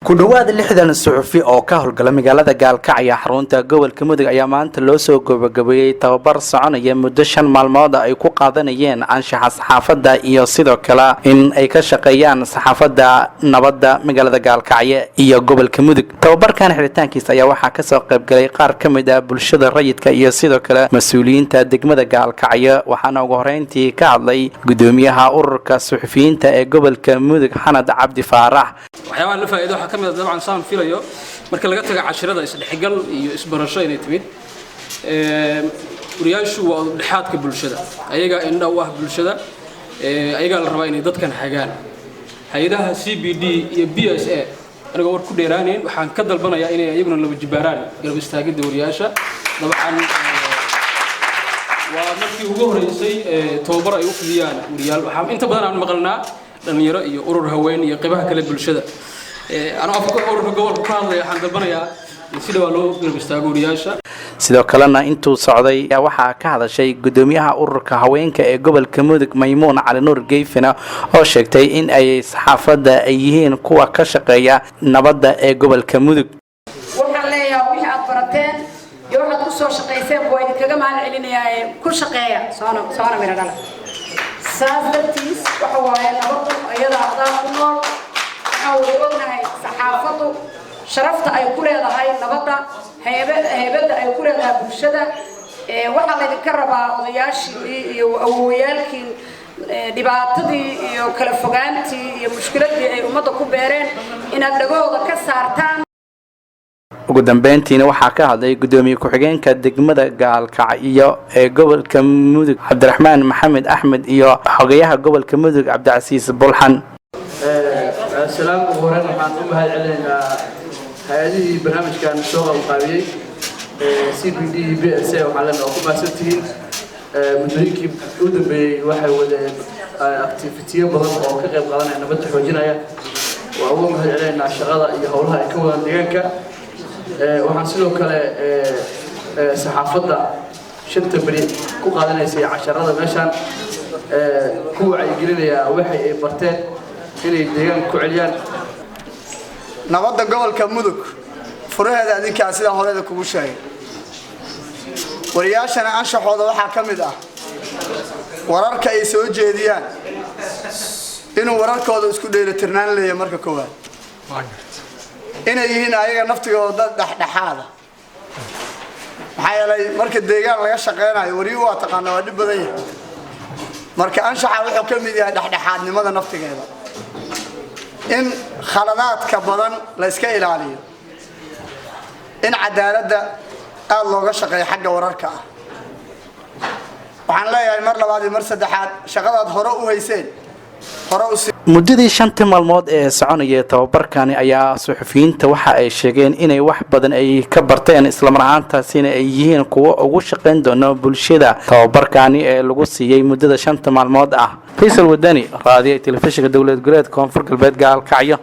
ku dhawaad 60 suxufi oo ka howlgala magaalada Gaalkacyo xarunta gobolka Mudug ayaa maanta loo soo gabagabeeyay tababar soconaya muddo 5 maalmood ay ku qaadanayeen anshaxa saxaafadda iyo sidoo kale in ay ka shaqeeyaan saxaafadda nabadda magaalada Gaalkacyo iyo gobolka Mudug. tababarkan xiritaankiisa ayaa waxaa ka soo qayb galay qaar ka mid ah bulshada rayidka iyo sidoo kale mas'uuliyiinta degmada Gaalkacyo waxaana ugu horeyntii ka hadlay gudoomiyaha ururka suxufiyiinta ee gobolka Mudug Xanad Cabdi Faarax. waxyaabaha la faa'iido waxa kamid ah dabcan saan filayo marka laga tago casharada isdhexgal iyo isbarasho inay timid wariyaashu waa dhexaadka bulshada ayaga indha u ah bulshada ayaga la rabaa inay dadkan hagaan hay'adaha CBD iyo BSA aniga war ku dheeraaneen waxaan ka dalbanayaa inay ayaguna laba jibaaraan garab istaagida wariyaasha dabcan waa markii ugu horeysay tababar ay u fidiyaan wariyaal waxaan inta badan aan maqalnaa dhalinyaro iyo urur haween iyo qaybaha kale bulshada أنا أفكر أورك قول كارل عند البنية يصيروا له بالمستاجورياشة. sidoo kalena intuu socday waxaa ka hadashay gudoomiyaha ururka haweenka ee gobolka Mudug Maymuun Cali Nuur Geefina oo sheegtay in ay saxaafadda ay yihiin kuwa ka shaqeeya nabadda ee gobolka Mudug. waxaan leeyahay wixii aad barateen iyo waxaad ku soo shaqeyseen buu idinkaga mahadcelinayaa ku shaqeeya soona miradhala saas dartiis waxa waaye nabaddu ayada adaa ku nool waxaan saxaafaddu sharafta ay ku leedahay nabadda heybadda ay ku leedahay bulshada waxa la idinka rabaa odayaashii iyo awoowayaalkii dhibaatadii iyo kala fogaantii iyo mushkiladii ay ummadda ku beereen inaad dhagooda ka saartaan. ugu dambeyntiina waxaa ka hadlay gudoomiye ku-xigeenka degmada Gaalkacyo ee gobolka Mudug Cabdiraxmaan Maxamed Axmed iyo xogayaha gobolka Mudug Cabdicasiis Bulxan. السلام عليكم ورحمة الله وبركاته. هذه برنامج كان شغل قوي CBD BSA وعلنا وكما ستين مدريك يودن بواحد ولا أكتيفيتي بدل أو كغير قلنا إنه بتح وجناية وأول ما علينا الشغلة يهولها يكون ديانك وحنسلو كلا صحافة شنت بري كو قلنا يسي 10 مشان كو عيقلنا يا واحد برتين inay deegaan ku celiyaan nabadda gobolka Mudug furaheeda adinka sida horeeda kugu sheegay wariyaashana anshaxooda waxa kamid ah wararka ay soo jeediyaan inuu wararkooda isku dheelitirnaan leeyahay marka koowaad inay yihiin ayaga naftigooda dhaxdhaxaada maxaa yeelay marka deegaan laga shaqeynayo wariyo waa taqaanaa waa dhib badan yahay marka anshaxa wuxuu kamid yahay dhaxdhaxaadnimada naftigeeda in khaladaadka badan la iska ilaaliyo in cadaaladda aad looga shaqeeyo xagga wararka ah waxaan leeyahay mar labaad iyo mar saddexaad shaqadaad hore u hayseen muddadii 5 maalmood ee soconaya tababarkani ayaa suxufiyiinta waxa ay sheegeen inay wax badan ay ka barteen isla mar ahaantaasina ay yihiin kuwa ugu shaqeyn doona bulshada tababarkani ee lagu siiyay muddada 5 maalmood ah. Faisal Wadani, raadiyo telefishinka dawlad goboleedka Koonfur Galbeed Gaalkacyo.